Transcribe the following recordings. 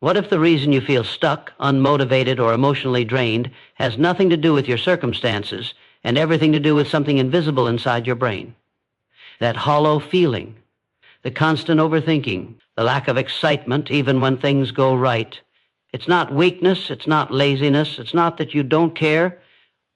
What if the reason you feel stuck, unmotivated, or emotionally drained has nothing to do with your circumstances and everything to do with something invisible inside your brain? That hollow feeling, the constant overthinking, the lack of excitement even when things go right. It's not weakness, it's not laziness, it's not that you don't care.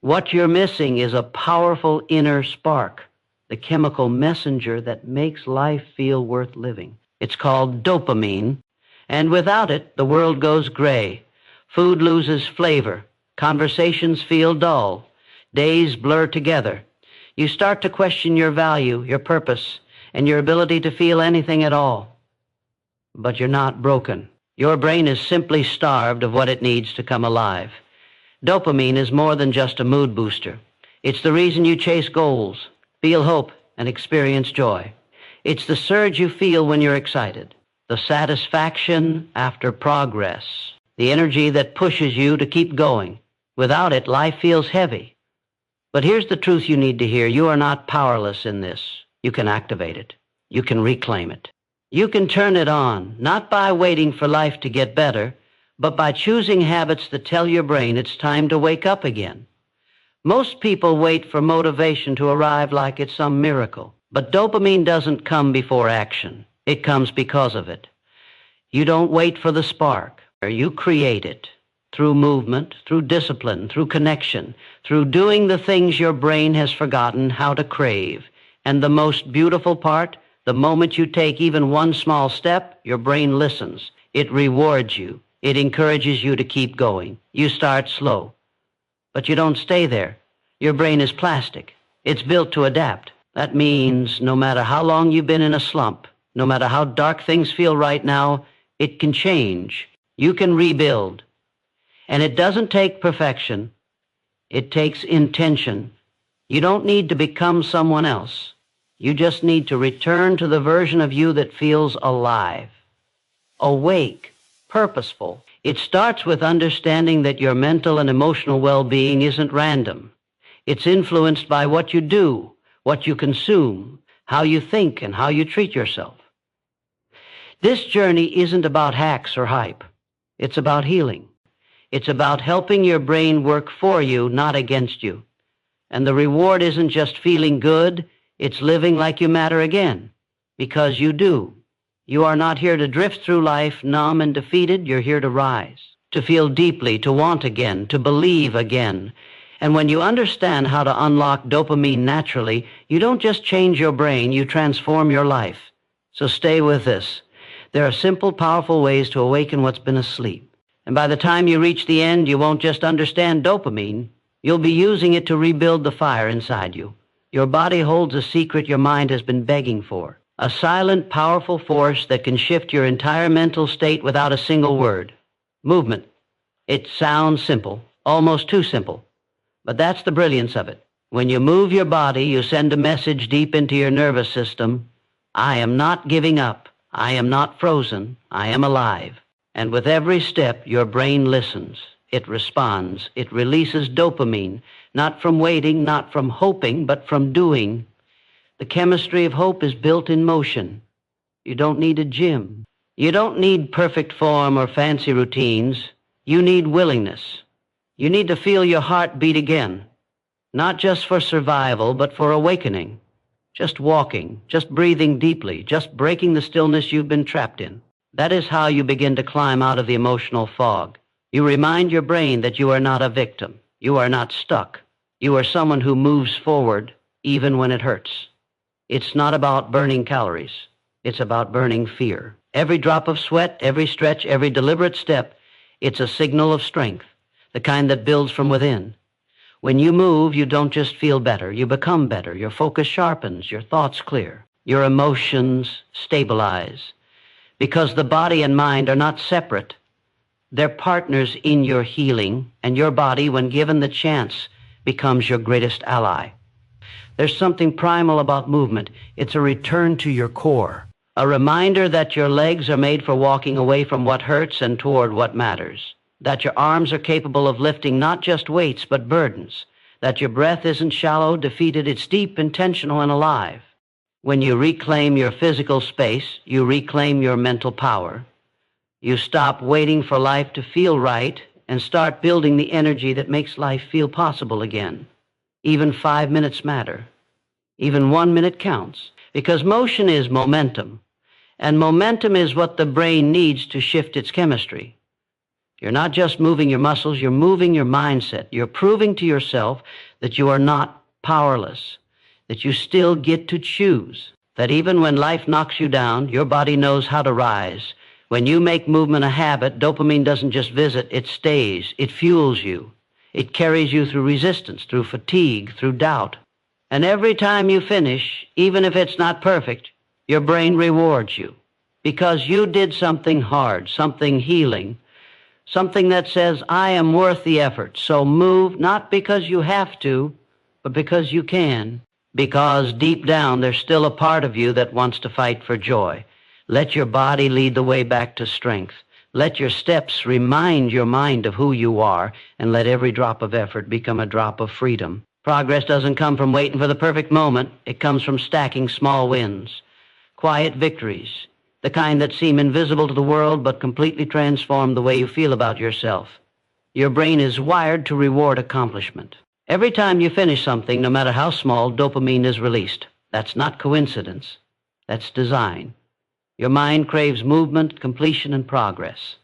What you're missing is a powerful inner spark, the chemical messenger that makes life feel worth living. It's called dopamine, and without it, the world goes gray. Food loses flavor. Conversations feel dull. Days blur together. You start to question your value, your purpose, and your ability to feel anything at all. But you're not broken. Your brain is simply starved of what it needs to come alive. Dopamine is more than just a mood booster. It's the reason you chase goals, feel hope, and experience joy. It's the surge you feel when you're excited, the satisfaction after progress, the energy that pushes you to keep going. Without it, life feels heavy. But here's the truth you need to hear. You are not powerless in this. You can activate it. You can reclaim it. You can turn it on, not by waiting for life to get better, but by choosing habits that tell your brain it's time to wake up again. Most people wait for motivation to arrive like it's some miracle. But dopamine doesn't come before action. It comes because of it. You don't wait for the spark. You create it through movement, through discipline, through connection, through doing the things your brain has forgotten how to crave. And the most beautiful part, the moment you take even one small step, your brain listens. It rewards you. It encourages you to keep going. You start slow, but you don't stay there. Your brain is plastic. It's built to adapt. That means no matter how long you've been in a slump, no matter how dark things feel right now, it can change. You can rebuild. And it doesn't take perfection. It takes intention. You don't need to become someone else. You just need to return to the version of you that feels alive, awake, purposeful. It starts with understanding that your mental and emotional well-being isn't random. It's influenced by what you do, what you consume, how you think, and how you treat yourself. This journey isn't about hacks or hype. It's about healing. It's about helping your brain work for you, not against you. And the reward isn't just feeling good, it's living like you matter again, because you do. You are not here to drift through life numb and defeated. You're here to rise, to feel deeply, to want again, to believe again. And when you understand how to unlock dopamine naturally, you don't just change your brain, you transform your life. So stay with this. There are simple, powerful ways to awaken what's been asleep. And by the time you reach the end, you won't just understand dopamine. You'll be using it to rebuild the fire inside you. Your body holds a secret your mind has been begging for. A silent, powerful force that can shift your entire mental state without a single word. Movement. It sounds simple, almost too simple. But that's the brilliance of it. When you move your body, you send a message deep into your nervous system. I am not giving up. I am not frozen. I am alive. And with every step, your brain listens. It responds. It releases dopamine, not from waiting, not from hoping, but from doing. The chemistry of hope is built in motion. You don't need a gym. You don't need perfect form or fancy routines. You need willingness. You need to feel your heart beat again, not just for survival, but for awakening. Just walking, just breathing deeply, just breaking the stillness you've been trapped in. That is how you begin to climb out of the emotional fog. You remind your brain that you are not a victim. You are not stuck. You are someone who moves forward even when it hurts. It's not about burning calories. It's about burning fear. Every drop of sweat, every stretch, every deliberate step, it's a signal of strength, the kind that builds from within. When you move, you don't just feel better, you become better. Your focus sharpens, your thoughts clear, your emotions stabilize. Because the body and mind are not separate. They're partners in your healing, and your body, when given the chance, becomes your greatest ally. There's something primal about movement. It's a return to your core, a reminder that your legs are made for walking away from what hurts and toward what matters, that your arms are capable of lifting not just weights but burdens, that your breath isn't shallow, defeated, it's deep, intentional, and alive. When you reclaim your physical space, you reclaim your mental power. You stop waiting for life to feel right and start building the energy that makes life feel possible again. Even 5 minutes matter. Even 1 minute counts, because motion is momentum, and momentum is what the brain needs to shift its chemistry. You're not just moving your muscles, you're moving your mindset. You're proving to yourself that you are not powerless, that you still get to choose, that even when life knocks you down, your body knows how to rise. When you make movement a habit, dopamine doesn't just visit, it stays, it fuels you. It carries you through resistance, through fatigue, through doubt. And every time you finish, even if it's not perfect, your brain rewards you because you did something hard, something healing, something that says, I am worth the effort. So move, not because you have to, but because you can. Because deep down, there's still a part of you that wants to fight for joy. Let your body lead the way back to strength. Let your steps remind your mind of who you are, and let every drop of effort become a drop of freedom. Progress doesn't come from waiting for the perfect moment. It comes from stacking small wins, quiet victories, the kind that seem invisible to the world but completely transform the way you feel about yourself. Your brain is wired to reward accomplishment. Every time you finish something, no matter how small, dopamine is released. That's not coincidence. That's design. Your mind craves movement, completion, and progress.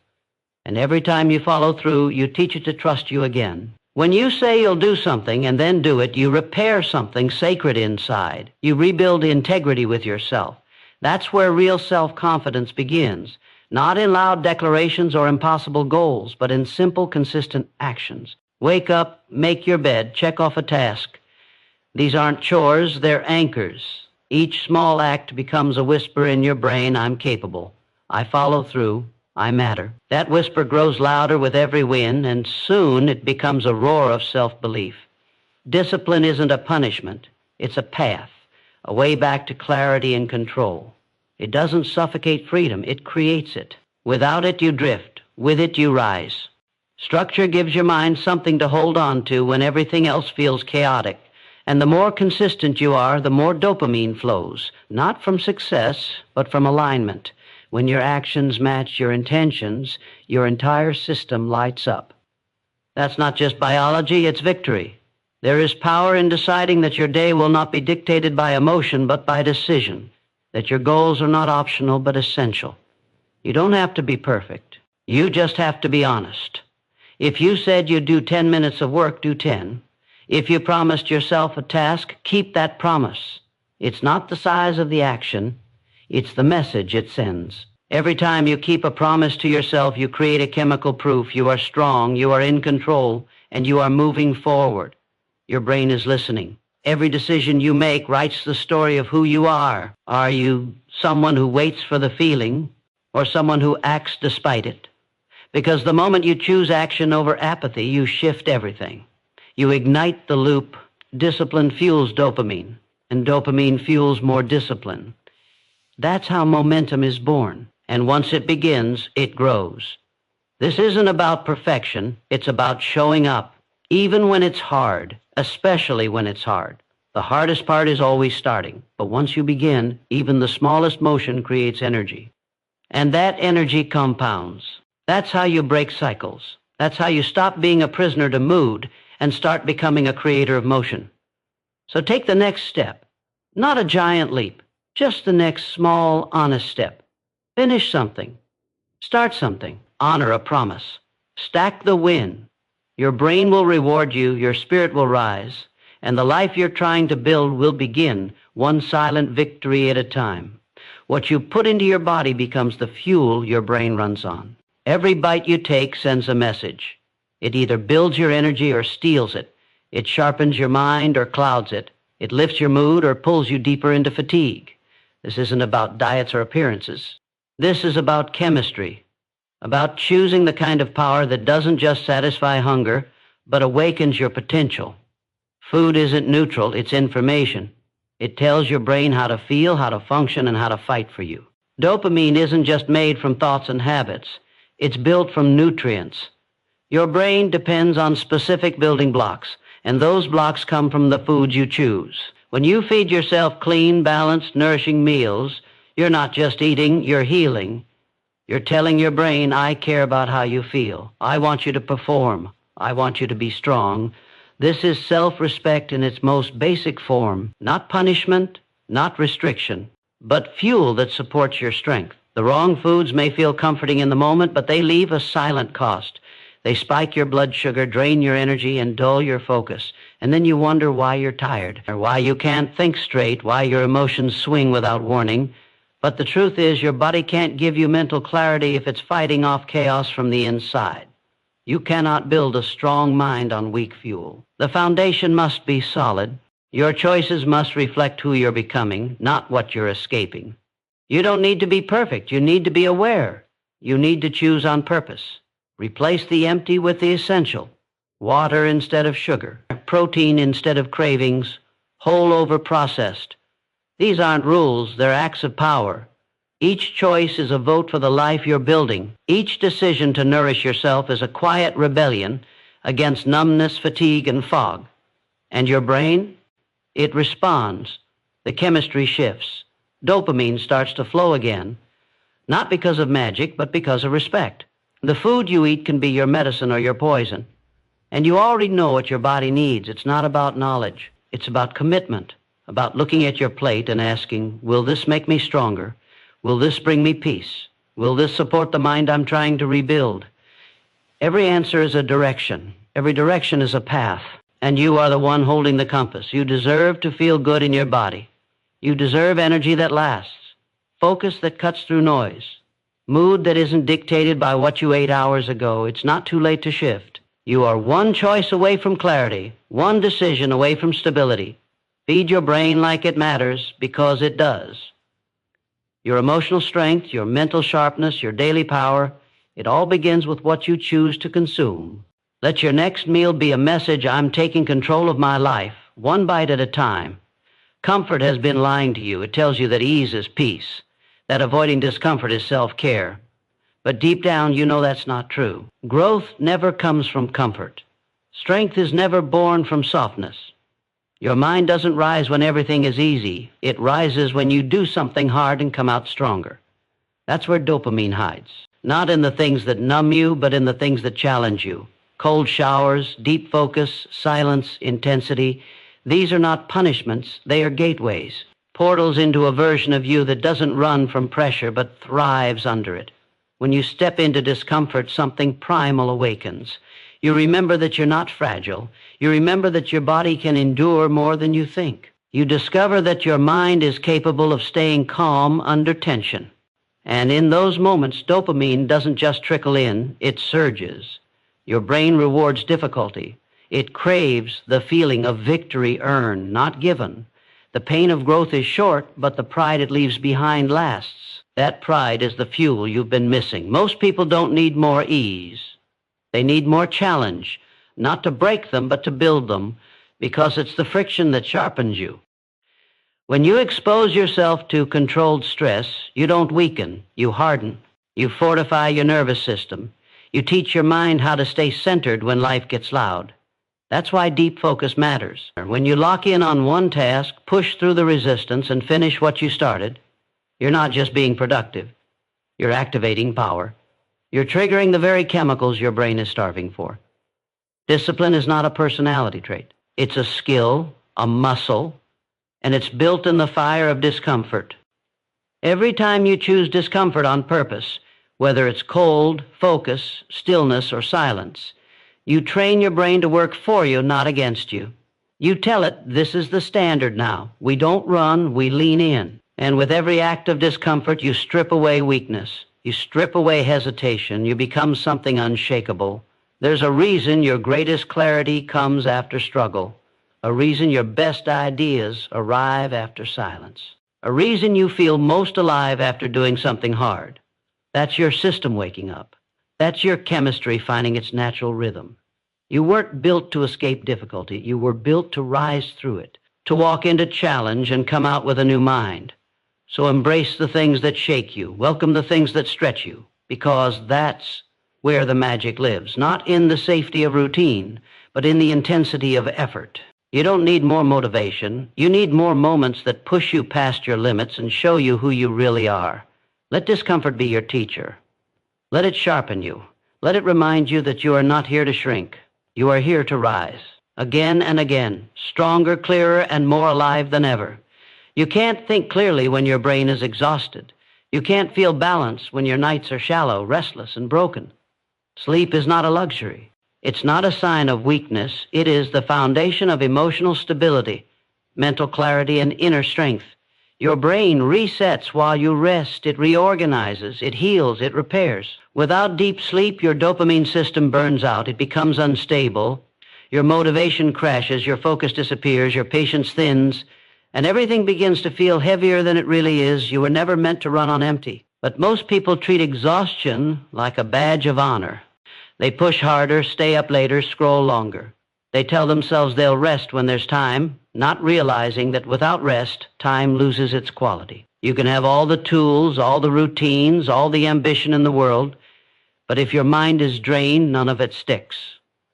And every time you follow through, you teach it to trust you again. When you say you'll do something and then do it, you repair something sacred inside. You rebuild integrity with yourself. That's where real self-confidence begins, not in loud declarations or impossible goals, but in simple, consistent actions. Wake up, make your bed, check off a task. These aren't chores, they're anchors. Each small act becomes a whisper in your brain, I'm capable. I follow through. I matter. That whisper grows louder with every win, and soon it becomes a roar of self-belief. Discipline isn't a punishment. It's a path, a way back to clarity and control. It doesn't suffocate freedom. It creates it. Without it, you drift. With it, you rise. Structure gives your mind something to hold on to when everything else feels chaotic. And the more consistent you are, the more dopamine flows, not from success, but from alignment. When your actions match your intentions, your entire system lights up. That's not just biology, it's victory. There is power in deciding that your day will not be dictated by emotion, but by decision. That your goals are not optional, but essential. You don't have to be perfect. You just have to be honest. If you said you'd do 10 minutes of work, do 10. If you promised yourself a task, keep that promise. It's not the size of the action. It's the message it sends. Every time you keep a promise to yourself, you create a chemical proof. You are strong, you are in control, and you are moving forward. Your brain is listening. Every decision you make writes the story of who you are. Are you someone who waits for the feeling, or someone who acts despite it? Because the moment you choose action over apathy, you shift everything. You ignite the loop. Discipline fuels dopamine, and dopamine fuels more discipline. That's how momentum is born, and once it begins, it grows. This isn't about perfection, it's about showing up, even when it's hard, especially when it's hard. The hardest part is always starting, but once you begin, even the smallest motion creates energy. And that energy compounds. That's how you break cycles. That's how you stop being a prisoner to mood and start becoming a creator of motion. So take the next step, not a giant leap. Just the next small, honest step. Finish something. Start something. Honor a promise. Stack the win. Your brain will reward you, your spirit will rise, and the life you're trying to build will begin, one silent victory at a time. What you put into your body becomes the fuel your brain runs on. Every bite you take sends a message. It either builds your energy or steals it. It sharpens your mind or clouds it. It lifts your mood or pulls you deeper into fatigue. This isn't about diets or appearances. This is about chemistry, about choosing the kind of power that doesn't just satisfy hunger, but awakens your potential. Food isn't neutral, it's information. It tells your brain how to feel, how to function, and how to fight for you. Dopamine isn't just made from thoughts and habits. It's built from nutrients. Your brain depends on specific building blocks, and those blocks come from the foods you choose. When you feed yourself clean, balanced, nourishing meals, you're not just eating, you're healing. You're telling your brain, I care about how you feel. I want you to perform. I want you to be strong. This is self-respect in its most basic form, not punishment, not restriction, but fuel that supports your strength. The wrong foods may feel comforting in the moment, but they leave a silent cost. They spike your blood sugar, drain your energy, and dull your focus. And then you wonder why you're tired, or why you can't think straight, why your emotions swing without warning. But the truth is, your body can't give you mental clarity if it's fighting off chaos from the inside. You cannot build a strong mind on weak fuel. The foundation must be solid. Your choices must reflect who you're becoming, not what you're escaping. You don't need to be perfect. You need to be aware. You need to choose on purpose. Replace the empty with the essential. Water instead of sugar. Protein instead of cravings. Whole over processed. These aren't rules. They're acts of power. Each choice is a vote for the life you're building. Each decision to nourish yourself is a quiet rebellion against numbness, fatigue, and fog. And your brain? It responds. The chemistry shifts. Dopamine starts to flow again, not because of magic, but because of respect. The food you eat can be your medicine or your poison, and you already know what your body needs. It's not about knowledge. It's about commitment, about looking at your plate and asking, will this make me stronger? Will this bring me peace? Will this support the mind I'm trying to rebuild? Every answer is a direction. Every direction is a path, and you are the one holding the compass. You deserve to feel good in your body. You deserve energy that lasts, focus that cuts through noise, mood that isn't dictated by what you ate hours ago. It's not too late to shift. You are one choice away from clarity, one decision away from stability. Feed your brain like it matters, because it does. Your emotional strength, your mental sharpness, your daily power, it all begins with what you choose to consume. Let your next meal be a message: I'm taking control of my life, one bite at a time. Comfort has been lying to you. It tells you that ease is peace, that avoiding discomfort is self-care. But deep down, you know that's not true. Growth never comes from comfort. Strength is never born from softness. Your mind doesn't rise when everything is easy. It rises when you do something hard and come out stronger. That's where dopamine hides. Not in the things that numb you, but in the things that challenge you. Cold showers, deep focus, silence, intensity. These are not punishments, they are gateways, portals into a version of you that doesn't run from pressure but thrives under it. When you step into discomfort, something primal awakens. You remember that you're not fragile. You remember that your body can endure more than you think. You discover that your mind is capable of staying calm under tension. And in those moments, dopamine doesn't just trickle in, it surges. Your brain rewards difficulty. It craves the feeling of victory earned, not given. The pain of growth is short, but the pride it leaves behind lasts. That pride is the fuel you've been missing. Most people don't need more ease. They need more challenge, not to break them, but to build them, because it's the friction that sharpens you. When you expose yourself to controlled stress, you don't weaken, you harden. You fortify your nervous system. You teach your mind how to stay centered when life gets loud. That's why deep focus matters. When you lock in on one task, push through the resistance, and finish what you started, you're not just being productive. You're activating power. You're triggering the very chemicals your brain is starving for. Discipline is not a personality trait. It's a skill, a muscle, and it's built in the fire of discomfort. Every time you choose discomfort on purpose, whether it's cold, focus, stillness, or silence, you train your brain to work for you, not against you. You tell it, this is the standard now. We don't run, we lean in. And with every act of discomfort, you strip away weakness. You strip away hesitation. You become something unshakable. There's a reason your greatest clarity comes after struggle. A reason your best ideas arrive after silence. A reason you feel most alive after doing something hard. That's your system waking up. That's your chemistry finding its natural rhythm. You weren't built to escape difficulty. You were built to rise through it, to walk into challenge and come out with a new mind. So embrace the things that shake you. Welcome the things that stretch you, because that's where the magic lives, not in the safety of routine, but in the intensity of effort. You don't need more motivation. You need more moments that push you past your limits and show you who you really are. Let discomfort be your teacher. Let it sharpen you. Let it remind you that you are not here to shrink. You are here to rise. Again and again, stronger, clearer, and more alive than ever. You can't think clearly when your brain is exhausted. You can't feel balance when your nights are shallow, restless, and broken. Sleep is not a luxury. It's not a sign of weakness. It is the foundation of emotional stability, mental clarity, and inner strength. Your brain resets while you rest. It reorganizes, it heals, it repairs. Without deep sleep, your dopamine system burns out. It becomes unstable. Your motivation crashes, your focus disappears, your patience thins, and everything begins to feel heavier than it really is. You were never meant to run on empty. But most people treat exhaustion like a badge of honor. They push harder, stay up later, scroll longer. They tell themselves they'll rest when there's time, not realizing that without rest, time loses its quality. You can have all the tools, all the routines, all the ambition in the world, but if your mind is drained, none of it sticks.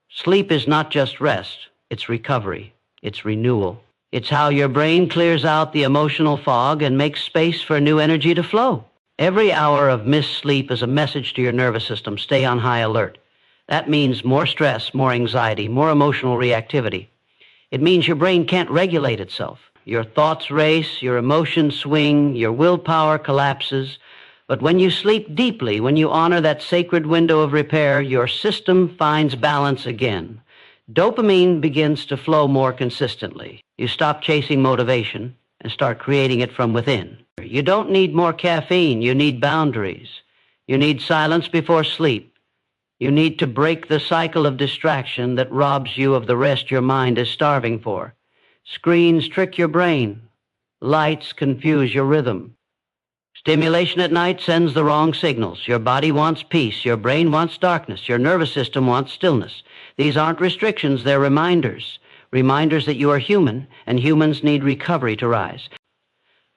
Sleep is not just rest, it's recovery, it's renewal. It's how your brain clears out the emotional fog and makes space for new energy to flow. Every hour of missed sleep is a message to your nervous system. Stay on high alert. That means more stress, more anxiety, more emotional reactivity. It means your brain can't regulate itself. Your thoughts race, your emotions swing, your willpower collapses. But when you sleep deeply, when you honor that sacred window of repair, your system finds balance again. Dopamine begins to flow more consistently. You stop chasing motivation and start creating it from within. You don't need more caffeine. You need boundaries. You need silence before sleep. You need to break the cycle of distraction that robs you of the rest your mind is starving for. Screens trick your brain. Lights confuse your rhythm. Stimulation at night sends the wrong signals. Your body wants peace. Your brain wants darkness. Your nervous system wants stillness. These aren't restrictions, they're reminders. Reminders that you are human, and humans need recovery to rise.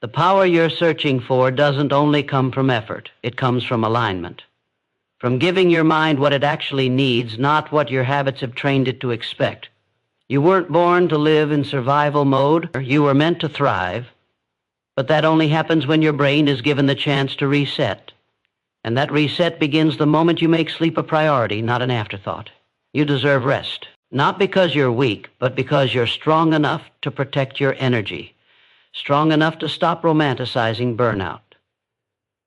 The power you're searching for doesn't only come from effort. It comes from alignment. From giving your mind what it actually needs, not what your habits have trained it to expect. You weren't born to live in survival mode. You were meant to thrive. But that only happens when your brain is given the chance to reset. And that reset begins the moment you make sleep a priority, not an afterthought. You deserve rest, not because you're weak, but because you're strong enough to protect your energy, strong enough to stop romanticizing burnout,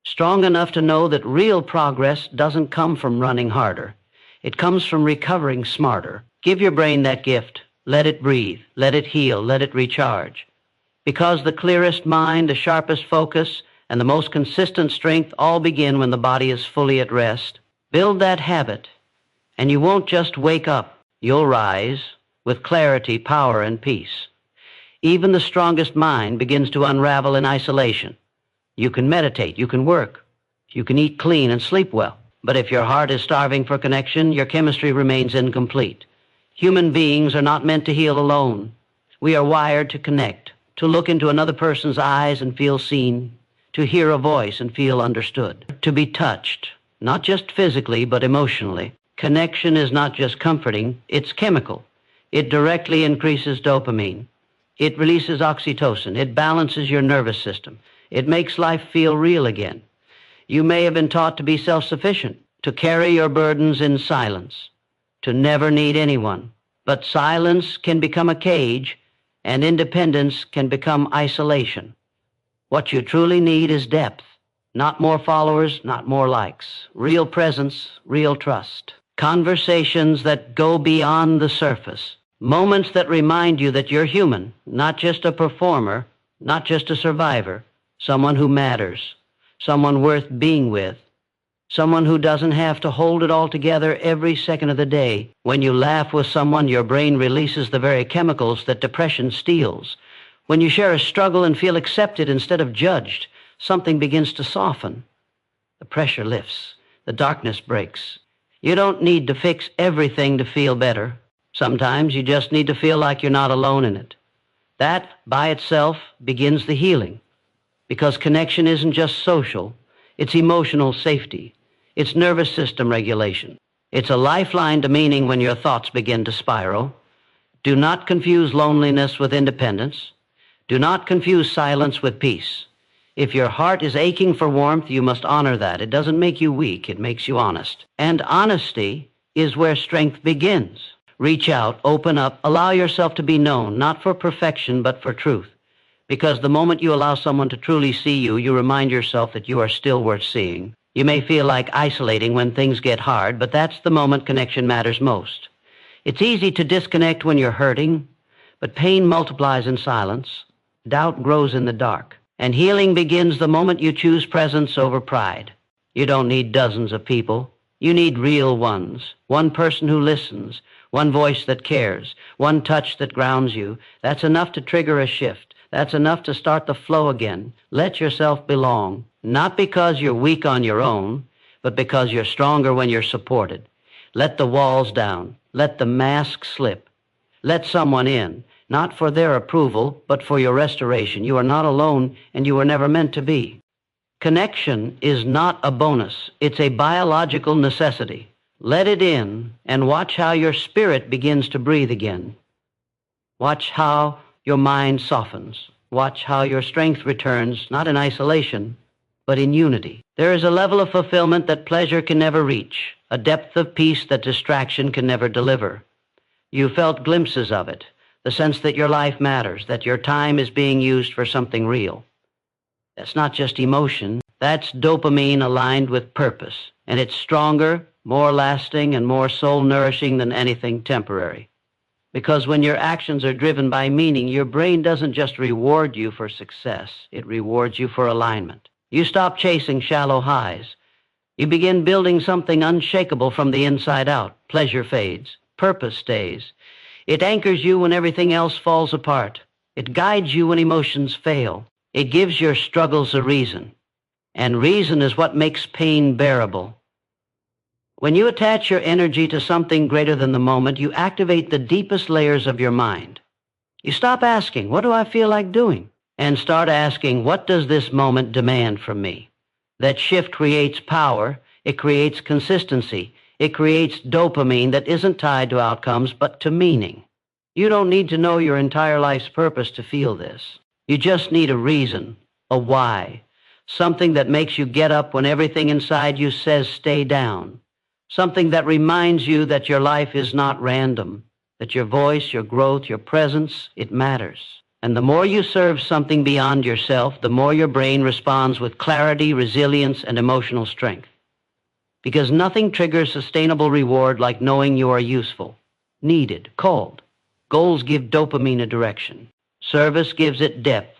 strong enough to know that real progress doesn't come from running harder. It comes from recovering smarter. Give your brain that gift. Let it breathe. Let it heal. Let it recharge. Because the clearest mind, the sharpest focus, and the most consistent strength all begin when the body is fully at rest. Build that habit, and you won't just wake up. You'll rise with clarity, power, and peace. Even the strongest mind begins to unravel in isolation. You can meditate, you can work, you can eat clean and sleep well. But if your heart is starving for connection, your chemistry remains incomplete. Human beings are not meant to heal alone. We are wired to connect, to look into another person's eyes and feel seen, to hear a voice and feel understood, to be touched, not just physically, but emotionally. Connection is not just comforting, it's chemical. It directly increases dopamine. It releases oxytocin. It balances your nervous system. It makes life feel real again. You may have been taught to be self-sufficient, to carry your burdens in silence, to never need anyone. But silence can become a cage, and independence can become isolation. What you truly need is depth, not more followers, not more likes. Real presence, real trust. Conversations that go beyond the surface. Moments that remind you that you're human, not just a performer, not just a survivor. Someone who matters, someone worth being with, someone who doesn't have to hold it all together every second of the day. When you laugh with someone, your brain releases the very chemicals that depression steals. When you share a struggle and feel accepted instead of judged, something begins to soften. The pressure lifts, the darkness breaks. You don't need to fix everything to feel better. Sometimes you just need to feel like you're not alone in it. That, by itself, begins the healing. Because connection isn't just social, it's emotional safety. It's nervous system regulation. It's a lifeline to meaning when your thoughts begin to spiral. Do not confuse loneliness with independence. Do not confuse silence with peace. If your heart is aching for warmth, you must honor that. It doesn't make you weak, it makes you honest. And honesty is where strength begins. Reach out, open up, allow yourself to be known, not for perfection, but for truth. Because the moment you allow someone to truly see you, you remind yourself that you are still worth seeing. You may feel like isolating when things get hard, but that's the moment connection matters most. It's easy to disconnect when you're hurting, but pain multiplies in silence. Doubt grows in the dark. And healing begins the moment you choose presence over pride. You don't need dozens of people. You need real ones. One person who listens, one voice that cares, one touch that grounds you. That's enough to trigger a shift. That's enough to start the flow again. Let yourself belong, not because you're weak on your own, but because you're stronger when you're supported. Let the walls down. Let the mask slip. Let someone in, not for their approval, but for your restoration. You are not alone, and you were never meant to be. Connection is not a bonus. It's a biological necessity. Let it in, and watch how your spirit begins to breathe again. Watch how your mind softens. Watch how your strength returns, not in isolation, but in unity. There is a level of fulfillment that pleasure can never reach, a depth of peace that distraction can never deliver. You felt glimpses of it, the sense that your life matters, that your time is being used for something real. That's not just emotion, that's dopamine aligned with purpose, and it's stronger, more lasting, and more soul-nourishing than anything temporary. Because when your actions are driven by meaning, your brain doesn't just reward you for success, it rewards you for alignment. You stop chasing shallow highs. You begin building something unshakable from the inside out. Pleasure fades. Purpose stays. It anchors you when everything else falls apart. It guides you when emotions fail. It gives your struggles a reason. And reason is what makes pain bearable. When you attach your energy to something greater than the moment, you activate the deepest layers of your mind. You stop asking, what do I feel like doing? And start asking, what does this moment demand from me? That shift creates power. It creates consistency. It creates dopamine that isn't tied to outcomes, but to meaning. You don't need to know your entire life's purpose to feel this. You just need a reason, a why, something that makes you get up when everything inside you says stay down, something that reminds you that your life is not random, that your voice, your growth, your presence, it matters. And the more you serve something beyond yourself, the more your brain responds with clarity, resilience, and emotional strength. Because nothing triggers sustainable reward like knowing you are useful, needed, called. Goals give dopamine a direction. Service gives it depth.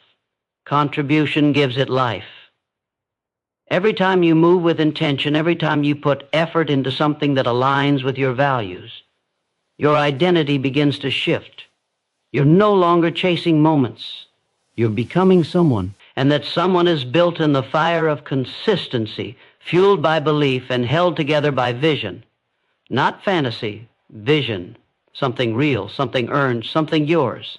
Contribution gives it life. Every time you move with intention, every time you put effort into something that aligns with your values, your identity begins to shift. You're no longer chasing moments. You're becoming someone. And that someone is built in the fire of consistency, fueled by belief and held together by vision. Not fantasy, vision. Something real, something earned, something yours.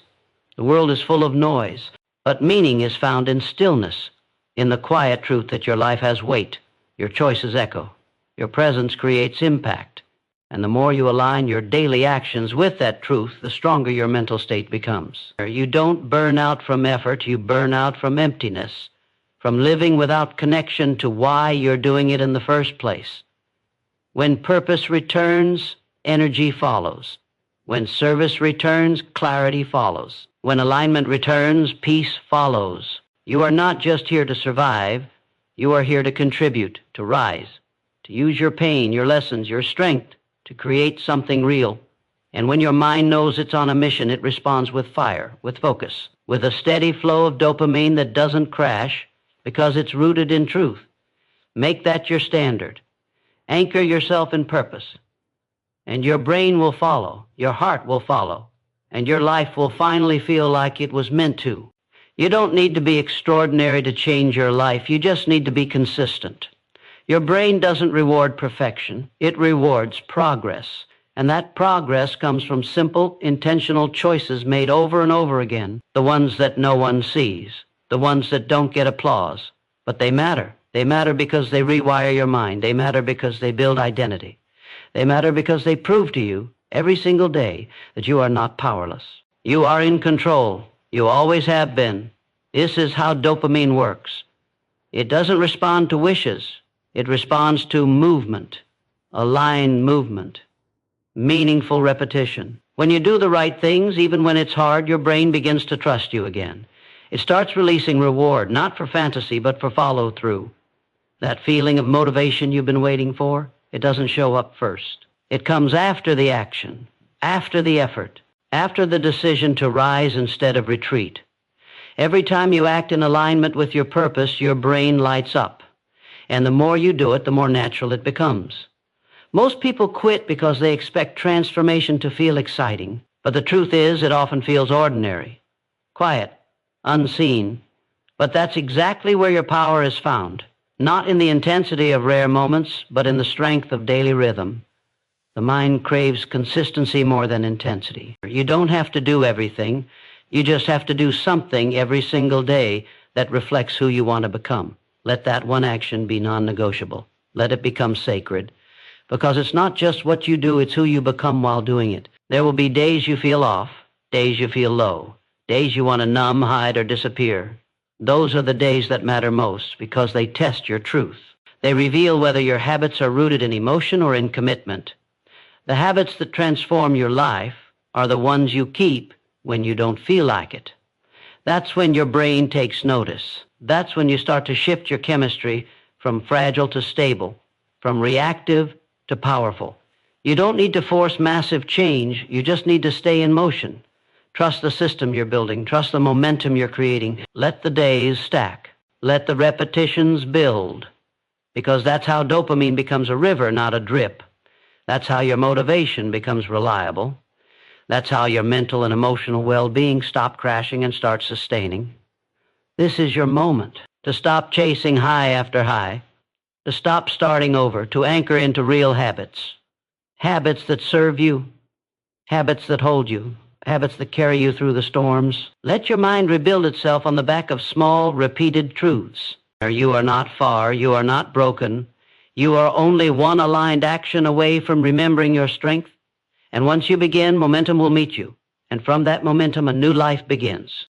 The world is full of noise, but meaning is found in stillness, in the quiet truth that your life has weight, your choices echo, your presence creates impact. And the more you align your daily actions with that truth, the stronger your mental state becomes. You don't burn out from effort, you burn out from emptiness, from living without connection to why you're doing it in the first place. When purpose returns, energy follows. When service returns, clarity follows. When alignment returns, peace follows. You are not just here to survive, you are here to contribute, to rise, to use your pain, your lessons, your strength, to create something real. And when your mind knows it's on a mission, it responds with fire, with focus, with a steady flow of dopamine that doesn't crash because it's rooted in truth. Make that your standard. Anchor yourself in purpose. And your brain will follow, your heart will follow, and your life will finally feel like it was meant to. You don't need to be extraordinary to change your life. You just need to be consistent. Your brain doesn't reward perfection. It rewards progress. And that progress comes from simple, intentional choices made over and over again, the ones that no one sees, the ones that don't get applause. But they matter. They matter because they rewire your mind. They matter because they build identity. They matter because they prove to you every single day that you are not powerless. You are in control. You always have been. This is how dopamine works. It doesn't respond to wishes. It responds to movement, aligned movement, meaningful repetition. When you do the right things, even when it's hard, your brain begins to trust you again. It starts releasing reward, not for fantasy, but for follow-through. That feeling of motivation you've been waiting for, it doesn't show up first. It comes after the action, after the effort, after the decision to rise instead of retreat. Every time you act in alignment with your purpose, your brain lights up. And the more you do it, the more natural it becomes. Most people quit because they expect transformation to feel exciting, but the truth is it often feels ordinary, quiet, unseen. But that's exactly where your power is found, not in the intensity of rare moments, but in the strength of daily rhythm. The mind craves consistency more than intensity. You don't have to do everything. You just have to do something every single day that reflects who you want to become. Let that one action be non-negotiable. Let it become sacred. Because it's not just what you do, it's who you become while doing it. There will be days you feel off, days you feel low, days you want to numb, hide, or disappear. Those are the days that matter most because they test your truth. They reveal whether your habits are rooted in emotion or in commitment. The habits that transform your life are the ones you keep when you don't feel like it. That's when your brain takes notice. That's when you start to shift your chemistry from fragile to stable, from reactive to powerful. You don't need to force massive change. You just need to stay in motion. Trust the system you're building. Trust the momentum you're creating. Let the days stack. Let the repetitions build. Because that's how dopamine becomes a river, not a drip. That's how your motivation becomes reliable. That's how your mental and emotional well-being stop crashing and start sustaining. This is your moment to stop chasing high after high, to stop starting over, to anchor into real habits. Habits that serve you, habits that hold you, habits that carry you through the storms. Let your mind rebuild itself on the back of small, repeated truths. You are not far, you are not broken. You are only one aligned action away from remembering your strength. And once you begin, momentum will meet you. And from that momentum, a new life begins.